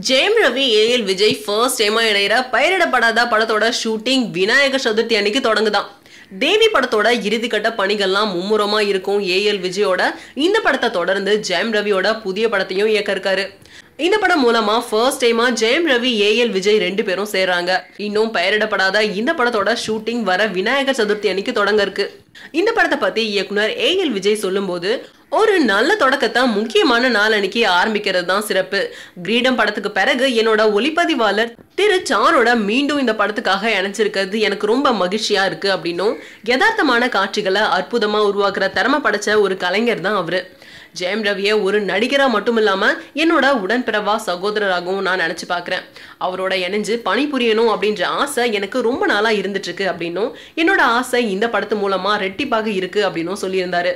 Jayam Ravi AL Vijay first டைமா இணையற பெயரிடப்படாத படத்தோட shooting Vinayagar Chaturthi அன்னைக்கு தொடங்குதான். தேவி படத்தோட இறுதிக்கட்ட பணிகள்லாம் மும்முரமா இருக்கும். ஏஎல் விஜயோட இந்த படத்தை தொடர்ந்து ஜெயம் ரவியோட புதிய படத்தையும் இயக்க இருக்காரு. இந்த படம் மூலமா ஃபர்ஸ்ட் டைமா ஜெயம் ரவி ஏஎல் விஜய் 2 பேரும் சேர்றாங்க. இன்னும் பெயரிடப்படாத இந்த படத்தோட ஷூட்டிங் வர விநாயகர் சதுர்த்தி அன்னைக்கு தொடங்க இருக்கு. இந்த படத்தை பத்தி இயக்குனர் ஏஎல் விஜய் சொல்லும் போது, ஒரு நல்ல தொடக்கத்தை முக்கியமான நாள் அன்னைக்கு ஆரம்பிக்கிறது தான் சிறப்பு. கிரீடம் படத்துக்கு பிறகு என்னோட ஒளிப்பதிவாளர் திரு சாரோட மீண்டும் இந்த படத்துக்காக இணைச்சிருக்கிறது எனக்கு ரொம்ப மகிழ்ச்சியா இருக்கு அப்படின்னும், யதார்த்தமான காட்சிகளை அற்புதமா உருவாக்குற திறமை படைச்ச ஒரு கலைஞர் தான் அவரு. ஜெயம் ரவியை ஒரு நடிகரா மட்டும் இல்லாம என்னோட உடன்பிறவா சகோதரராகவும் நான் நினைச்சு பாக்குறேன். அவரோட இணைஞ்சு பணிபுரியணும் அப்படின்ற ஆசை எனக்கு ரொம்ப நாளா இருந்துட்டு இருக்கு அப்படின்னும், என்னோட ஆசை இந்த படத்து மூலமா ரெட்டிப்பாக இருக்கு அப்படின்னும் சொல்லியிருந்தாரு.